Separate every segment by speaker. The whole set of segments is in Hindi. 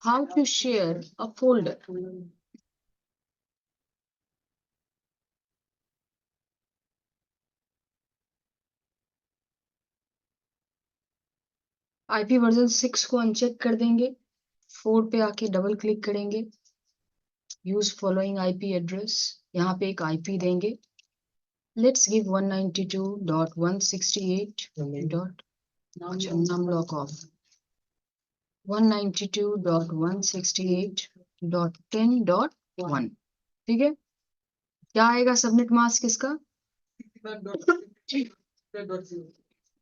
Speaker 1: How to share a folder. IP version 6 को अनचेक कर देंगे, 4 पे आके डबल क्लिक करेंगे, यूज फॉलोइंग IP एड्रेस, यहाँ पे एक IP देंगे, लेट्स गिव 192.168. numlock of 192.168.10.1. ठीक है, क्या आएगा सबमिट मास्क इसका?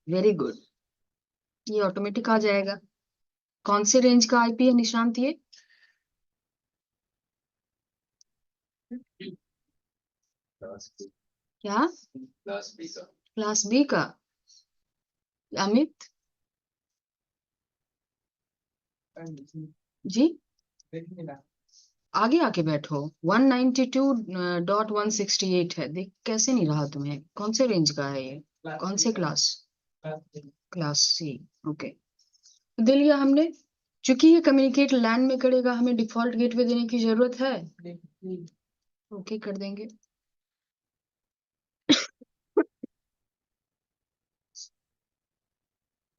Speaker 1: वेरी गुड, ये ऑटोमेटिक आ जाएगा। कौन से रेंज का IP है निशांत ये? क्या? क्लास बी का। अमित जी, आगे आके बैठो। 192.168 है, देख कैसे नहीं रहा तुम्हें? कौन से रेंज का है ये? कौन से क्लास? Class C. ओके, दे लिया हमने। चूंकि ये कम्युनिकेट लैन में करेगा, हमें डिफॉल्ट गेटवे देने की जरूरत है। ओके कर देंगे।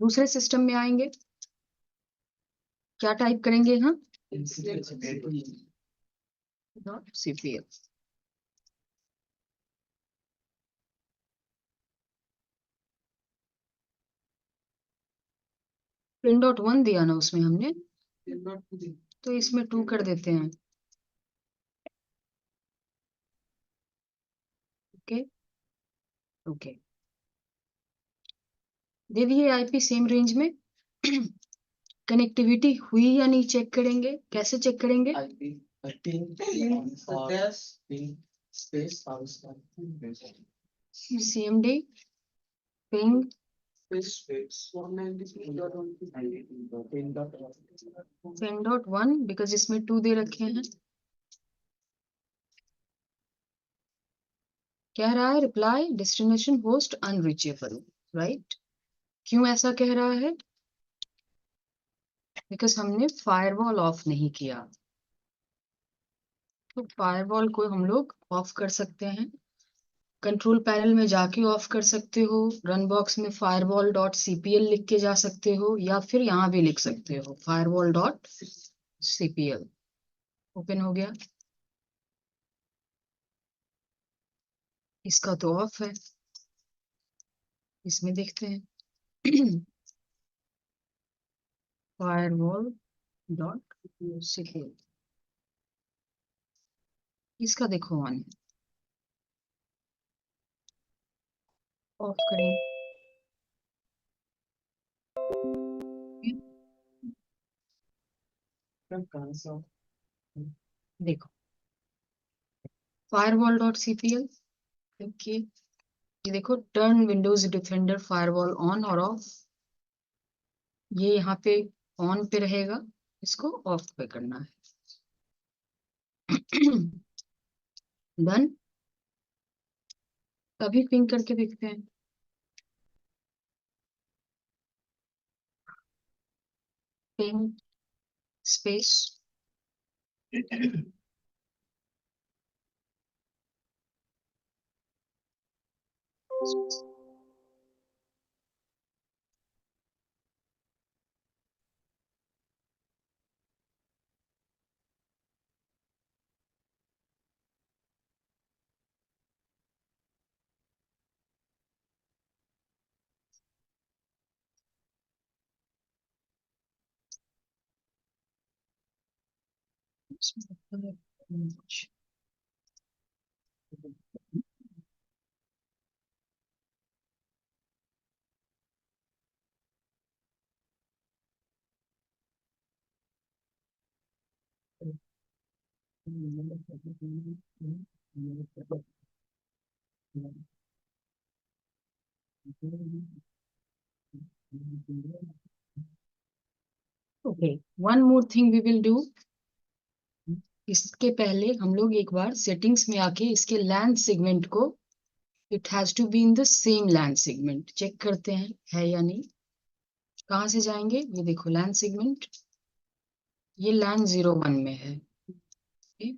Speaker 1: दूसरे सिस्टम में आएंगे, क्या टाइप करेंगे? हाँ, CPL। print.1 दिया ना उसमें हमने, तो इसमें 2 कर देते हैं। ओके ओके, दे दिए IP सेम रेंज में। कनेक्टिविटी हुई या नहीं चेक करेंगे, कैसे चेक करेंगे? CMD पिंग 10.1, बिकॉज इसमें 2 दे रखे हैं। कह रहा है reply destination host unreachable, right? क्यों ऐसा कह रहा है? बिकॉज हमने फायरवॉल ऑफ नहीं किया। तो फायरवॉल को हम लोग ऑफ कर सकते हैं, कंट्रोल पैनल में जाके ऑफ कर सकते हो, रन बॉक्स में firewall.cpl लिख के जा सकते हो, या फिर यहाँ भी लिख सकते हो firewall.cpl। ओपन हो गया, इसका तो ऑफ है, इसमें देखते हैं। firewall.cpl, इसका देखो ऑन है, ऑफ करें। देखो firewall.cpl, ओके, ये देखो turn Windows defender firewall on और ऑफ, ये यहाँ पे ऑन पे रहेगा, इसको ऑफ पे करना है। डन, अभी पिंग करके देखते हैं। Ping space okay, one more thing we will do. इसके पहले हम लोग एक बार सेटिंग्स में आके इसके लैन सेगमेंट को, it has to be in the same LAN segment, check करते हैं है या नहीं। कहाँ से जाएंगे? ये देखो लैन सेगमेंट, ये लैन 01 में है। okay?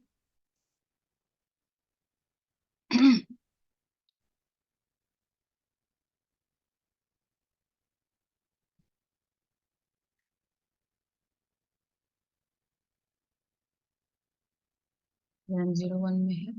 Speaker 1: लैन 01 में है।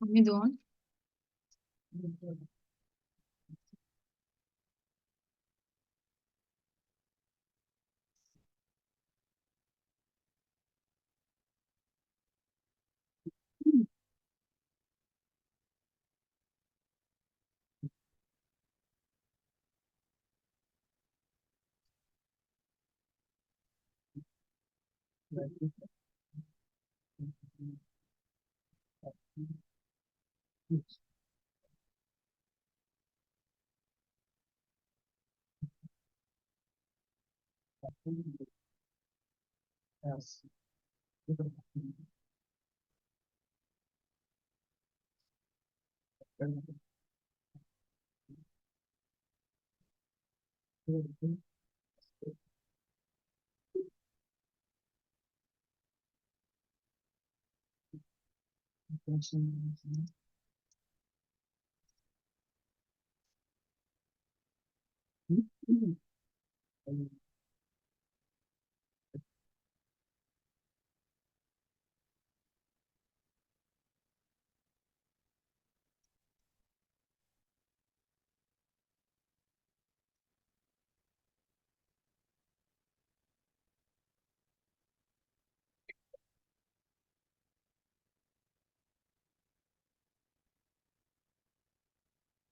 Speaker 1: उम्मीद ऑन।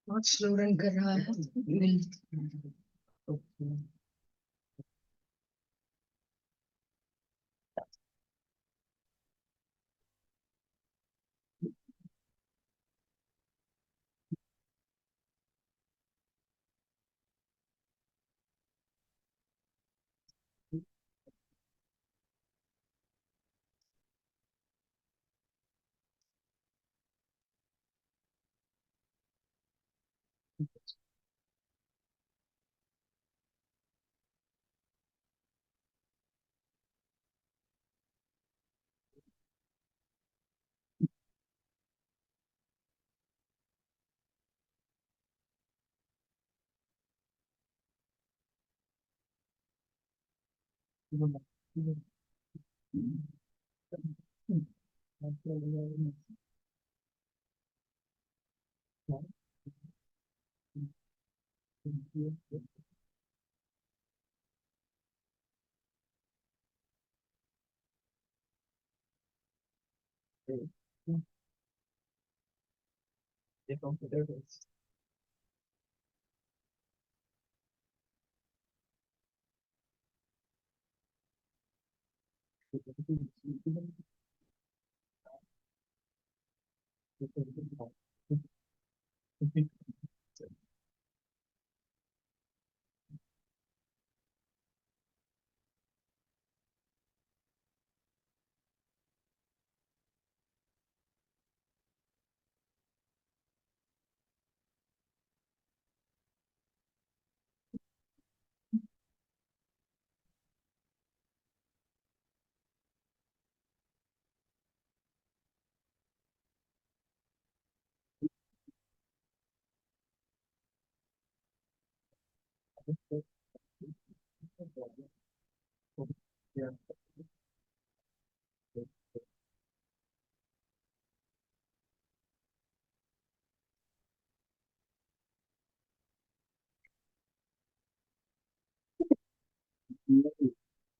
Speaker 1: बहुत स्लो रन कर रहा है।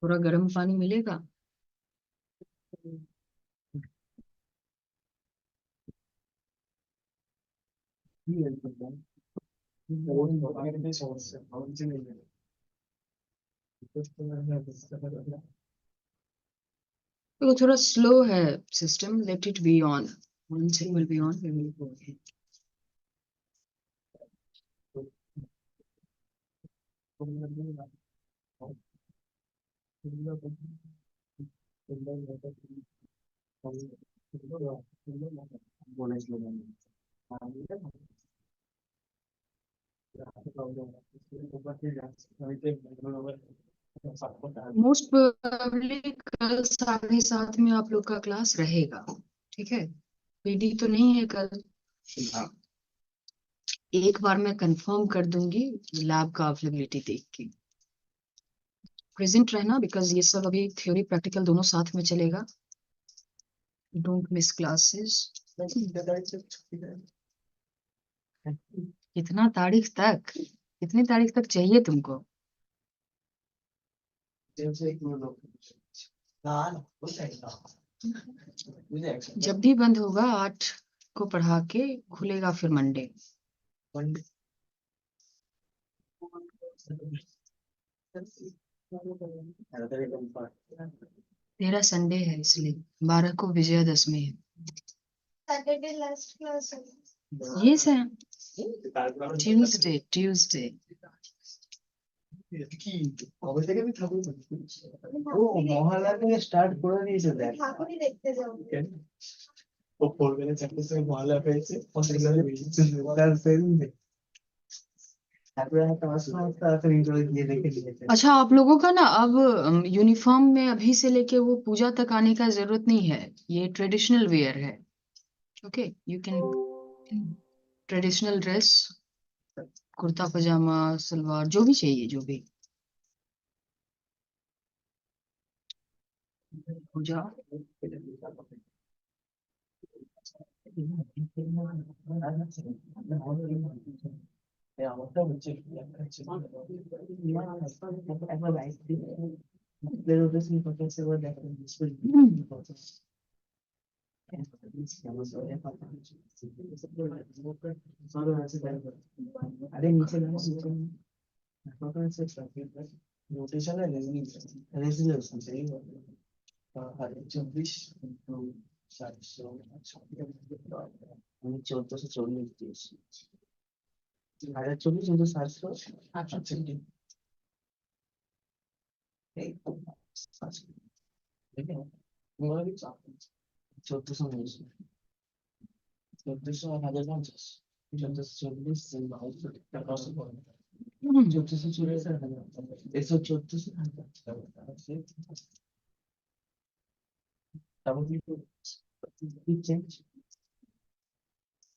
Speaker 1: थोड़ा गर्म पानी मिलेगा? तो थोड़ा स्लो है system, let it be on, once it will be on we will go ahead. Most probably कल 7:30 में आप लोग का क्लास रहेगा, ठीक है? पीडी तो नहीं है कल। एक बार मैं कंफर्म कर दूंगी लैब का अवेलेबिलिटी देख के। प्रेजेंट रहना, बिकॉज ये सब अभी थ्योरी प्रैक्टिकल दोनों साथ में चलेगा। Don't miss classes. कितना तारीख तक, कितनी तारीख तक चाहिए तुमको? जब भी बंद होगा 8 को पढ़ा के खुलेगा फिर मंडे। तेरा संडे है इसलिए 12 को विजयादशमी है। सैटरडे लास्ट क्लास है ये से ट्यूसडे ट्यूसडे। কবে থেকে আমি ঠাকুর ও মহালয়া থেকে স্টার্ট করে দিয়েছে দেখ ঠাকুরই দেখতে যাও ও ভোরবেলা 4টের সময় মহালয়া পেয়েছে পছন্দের বেরিয়েছে তার সেদিন अच्छा, आप लोगों का ना अब यूनिफॉर्म में अभी से लेके वो पूजा तक आने का जरूरत नहीं है, ये ट्रेडिशनल वेयर है। Okay, you can traditional dress, kurta pajama salwar जो भी चाहिए, जो भी पूजा। अरे नीचे रोटेशन है, रेजिलेशन सही है। 1440 1440 1450 1450 1440 1440 114 change ठीक है।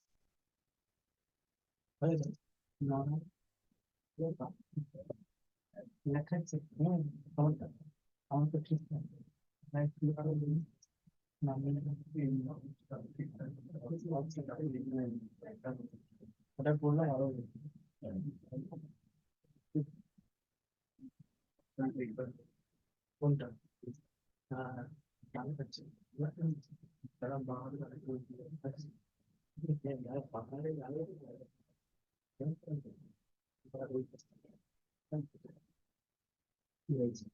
Speaker 1: बोलना কোনটা? হ্যাঁ, ভালো হচ্ছে। তারা বাহাদুর পাহাড়ে গেলে কি হয়েছে?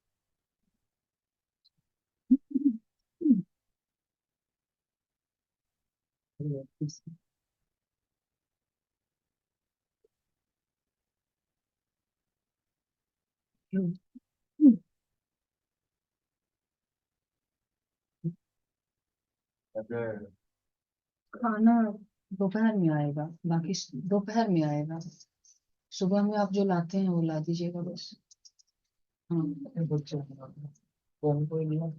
Speaker 1: खाना दोपहर में आएगा, बाकी दोपहर में आएगा। सुबह में आप जो लाते हैं वो ला दीजिएगा बस। हाँ, बच्चे कौन कोई नहीं।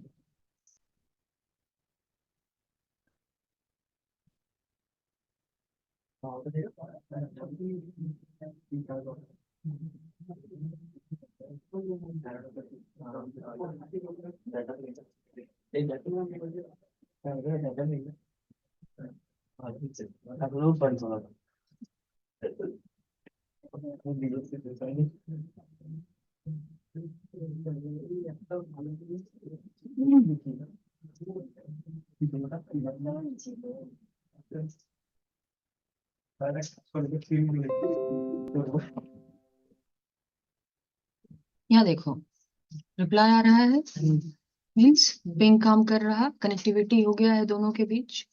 Speaker 1: यहाँ देखो रिप्लाई आ रहा है, मीन्स पिंग काम कर रहा, कनेक्टिविटी हो गया है दोनों के बीच।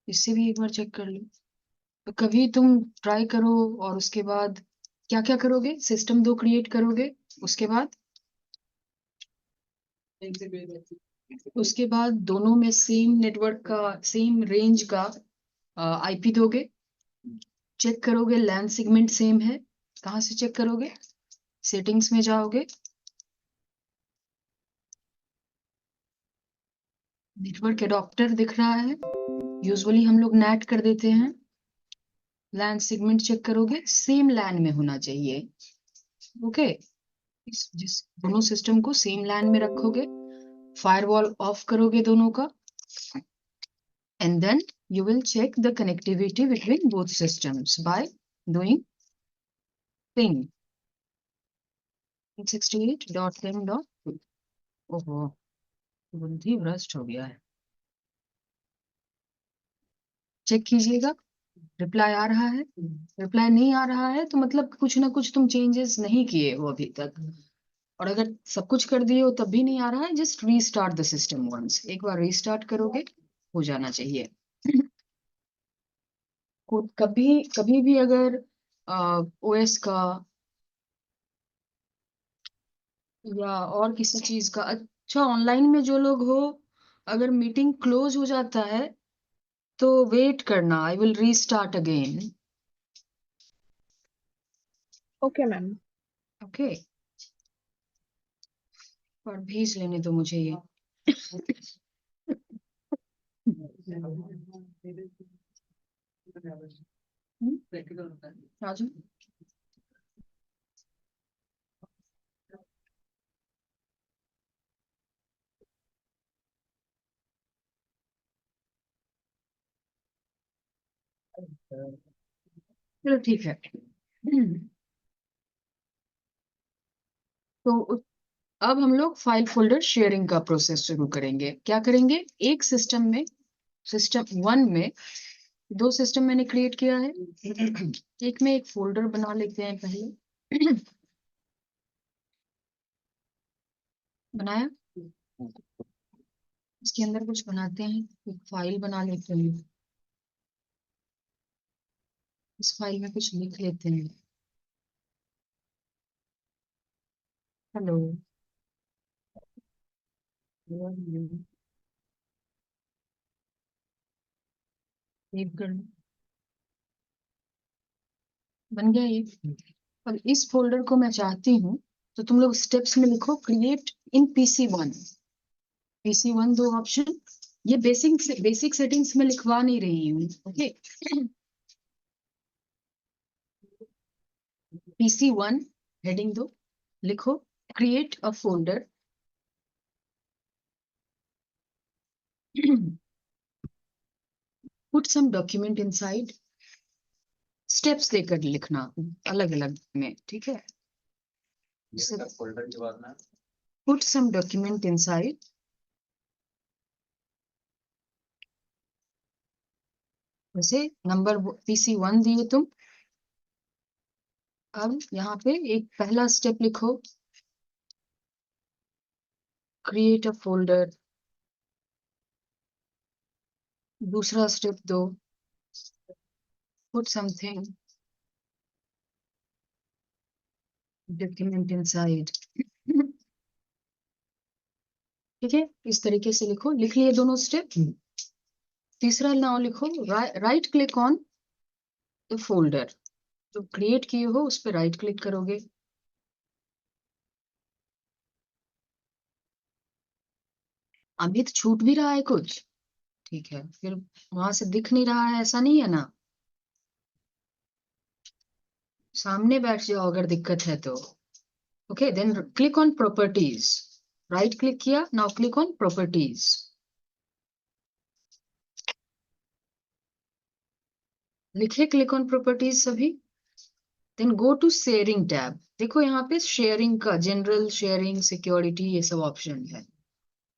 Speaker 1: इससे भी एक बार चेक कर लो। तो कभी तुम ट्राई करो और उसके बाद क्या क्या करोगे, सिस्टम 2 क्रिएट करोगे, उसके बाद दोनों में सेम नेटवर्क का, सेम रेंज का आईपी दोगे, चेक करोगे लैन सेगमेंट सेम है। कहाँ से चेक करोगे, सेटिंग्स में जाओगे, नेटवर्क एडॉप्टर दिख रहा है, यूजुअली हम लोग नैट कर देते हैं। लैन सेगमेंट चेक करोगे, सेम लैन में होना चाहिए। ओके, जिस दोनों सिस्टम को सेम लैन में रखोगे, फायरवॉल ऑफ करोगे दोनों का, and then you will check the connectivity between both systems by doing ping 168.10.2। ओहो, बुद्धि भ्रष्ट हो गया है। चेक कीजिएगा, रिप्लाई आ रहा है, रिप्लाई नहीं आ रहा है तो मतलब कुछ ना कुछ तुम चेंजेस नहीं किए हो अभी तक। और अगर सब कुछ कर दिए हो तब भी नहीं आ रहा है, just restart the system once. एक बार रीस्टार्ट करोगे हो जाना चाहिए। कभी कभी भी अगर ओएस का या और किसी चीज का, अच्छा ऑनलाइन में जो लोग हो, अगर मीटिंग क्लोज हो जाता है तो वेट करना, I will restart again.
Speaker 2: Okay ma'am.
Speaker 1: Okay, और भेज लेने दो मुझे ये। राजू, चलो ठीक है। तो अब हम लोग फाइल फोल्डर शेयरिंग का प्रोसेस शुरू करेंगे। क्या करेंगे, एक सिस्टम में, सिस्टम 1 में 2 सिस्टम मैंने क्रिएट किया है। एक में एक फोल्डर बना लेते हैं पहले। बनाया, इसके अंदर कुछ बनाते हैं, एक फाइल बना लेते हैं, इस फाइल में कुछ लिख लेते हैं। हेलो, सेव कर लो, बन गया ये। और इस फोल्डर को मैं चाहती हूँ, तो तुम लोग स्टेप्स में लिखो क्रिएट इन PC1। PC1 दो ऑप्शन, ये बेसिक सेटिंग्स में लिखवा नहीं रही हूँ। ओके, PC1 हेडिंग दो, लिखो create a folder, put some document inside, steps देकर लिखना अलग अलग में, ठीक है।
Speaker 3: फोल्डर के बाद में
Speaker 1: पुट सम डॉक्यूमेंट इनसाइड, जैसे नंबर PC1 दिए तुम। अब यहाँ पे एक पहला स्टेप लिखो, क्रिएट अ फोल्डर। दूसरा स्टेप दो, पुट समथिंग डॉक्यूमेंट इनसाइड। ठीक है, इस तरीके से लिखो, लिख लिए दोनों स्टेप। तीसरा नाउ लिखो, right click on the folder, जो क्रिएट किए हो उस पर राइट क्लिक करोगे। अभी तो छूट भी रहा है कुछ, ठीक है, फिर वहां से दिख नहीं रहा है ऐसा नहीं है ना। सामने बैठ जाओ अगर दिक्कत है तो। Okay, then click on properties, right click किया, नाउ क्लिक ऑन प्रॉपर्टीज। लिखे क्लिक ऑन प्रॉपर्टीज सभी। Then go to sharing tab. देखो यहाँ पे शेयरिंग का जनरल, शेयरिंग, सिक्योरिटी, ये सब ऑप्शन है।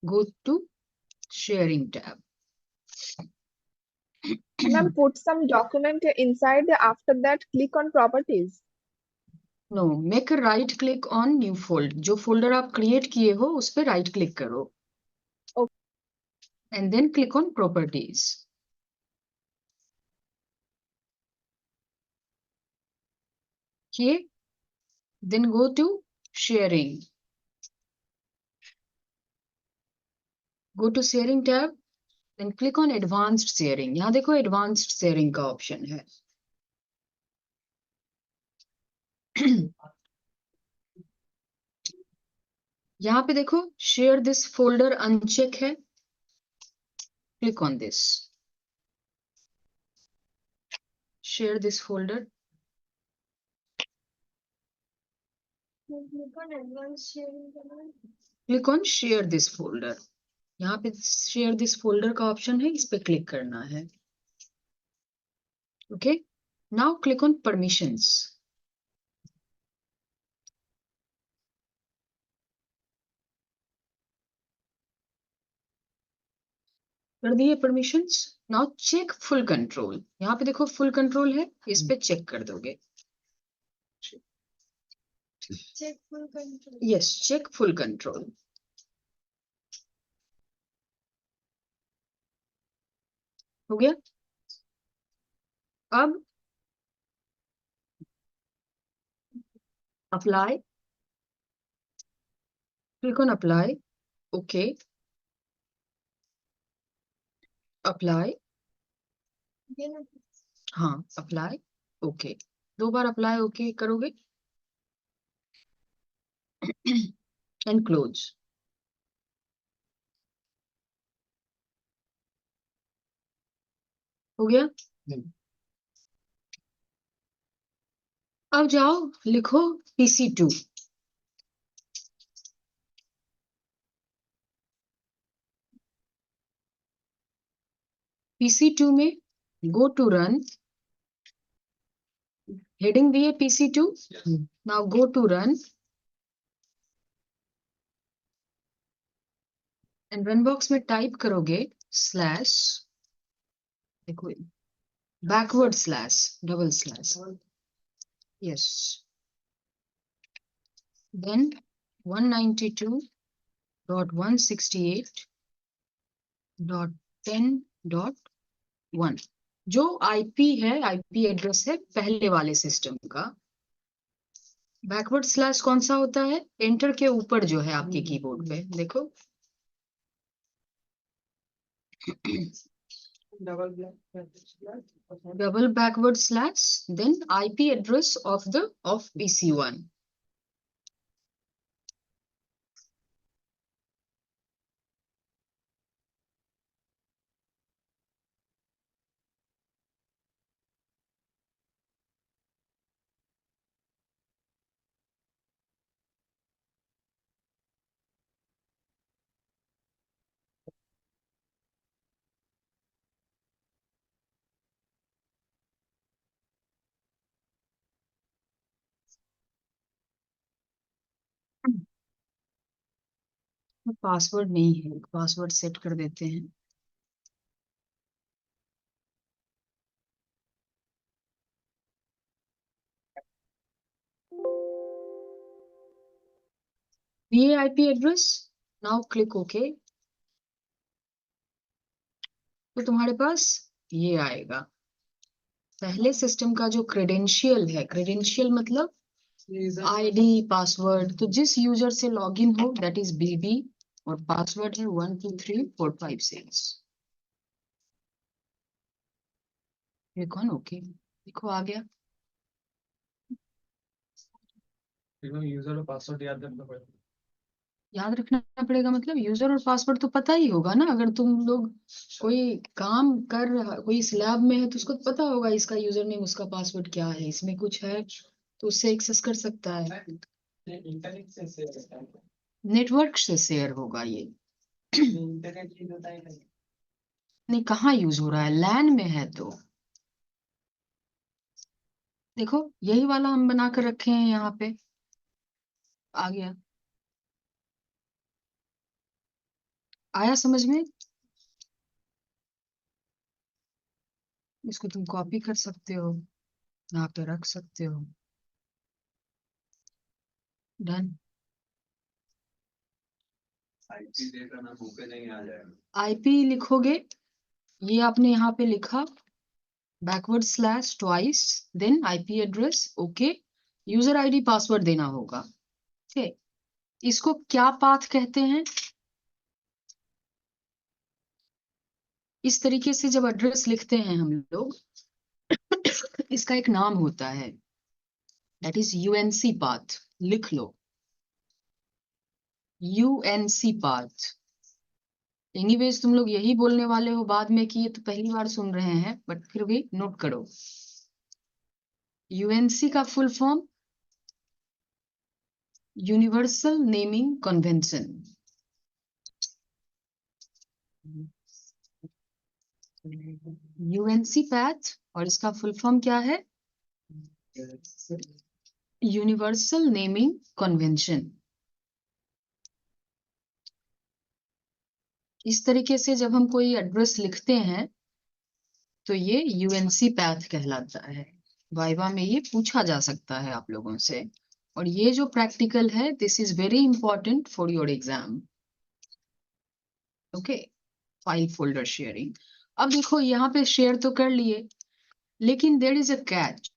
Speaker 1: Go to sharing tab.
Speaker 2: Ma'am, put some document inside. After that, click on properties.
Speaker 1: No, make right click on new fold. जो फोल्डर आप क्रिएट किए हो उस पर राइट क्लिक करो and then click on properties. किए, then go to sharing, go to sharing tab, then click on advanced sharing. यहाँ देखो एडवांस्ड शेयरिंग का ऑप्शन है। यहाँ पे देखो शेयर दिस फोल्डर अनचेक है, click on this, share this folder. Click on share this folder. यहाँ पे शेयर दिस फोल्डर का ऑप्शन है, इस पे क्लिक करना है। Okay, now click on permissions. कर दिए permissions. Now check full control. यहाँ पे देखो फुल कंट्रोल है, इस पे चेक कर दोगे। Yes, check full control. हो गया। अब apply, click on apply. Okay, apply, हाँ अप्लाई, ओके। 2 बार अप्लाई ओके करोगे एंड क्लोज। हो गया। अब जाओ लिखो PC2। PC2 में गो टू रन, हेडिंग दिए PC2। Now go to run and run box में टाइप करोगे स्लैश, देखो backward slash, double slash, yes, then 192.168.10.1 जो आईपी है, आईपी एड्रेस है पहले वाले सिस्टम का। बैकवर्ड स्लैश कौन सा होता है? एंटर के ऊपर जो है आपके कीबोर्ड पे, देखो double backward slash, then IP address of PC1। Password नहीं है, पासवर्ड सेट कर देते हैं। ये IP address, now click okay. तो तुम्हारे पास ये आएगा पहले सिस्टम का जो क्रेडेंशियल है। क्रेडेंशियल मतलब आईडी, पासवर्ड। तो जिस यूजर से लॉगिन हो दैट इज बीबी और पासवर्ड है 1 2 3 4 5 6। क्लिक ऑन ओके, देखो आ गया।
Speaker 3: यूजर और पासवर्ड याद रखना पड़ेगा।
Speaker 1: याद रखना पड़ेगा मतलब यूजर और पासवर्ड तो पता ही होगा ना। अगर तुम लोग कोई काम कर, कोई इस लैब में है तो उसको तो पता होगा इसका यूजर नेम, उसका पासवर्ड क्या है। इसमें कुछ है तो उससे एक्सेस कर सकता है।
Speaker 3: इंटरनेट से शेयर करता है,
Speaker 1: नेटवर्क से शेयर होगा ये।
Speaker 3: इंटरनेट यूज होता है नहीं।
Speaker 1: नहीं, कहाँ यूज हो रहा है, लैन में है तो। देखो यही वाला हम बना कर रखे हैं यहाँ पे, आ गया, आया समझ में। इसको तुम कॉपी कर सकते हो, यहाँ पे रख सकते हो। डन।
Speaker 3: आईपी देकर ना मुंह पे नहीं आ जाएगा।
Speaker 1: आईपी लिखोगे, ये आपने यहाँ पे लिखा backward slash twice, then IP address, okay. User ID password देना होगा, ठीक है। इसको क्या पाथ कहते हैं? इस तरीके से जब एड्रेस लिखते हैं हम लोग, इसका एक नाम होता है, दैट इज यूएनसी पाथ। लिख लो, यूएनसी पाथ। एनीवेज तुम लोग यही बोलने वाले हो बाद में कि ये तो पहली बार सुन रहे हैं, बट फिर भी नोट करो। यूएनसी का full form universal naming convention. UNC path, और इसका फुल फॉर्म क्या है? Universal naming convention. इस तरीके से जब हम कोई एड्रेस लिखते हैं तो ये यूएनसी पैथ कहलाता है। वाइवा में ये पूछा जा सकता है आप लोगों से, और ये जो प्रैक्टिकल है, this is very important for your exam. Okay, file folder sharing. अब देखो यहाँ पे शेयर तो कर लिए, लेकिन देयर इज अ कैच।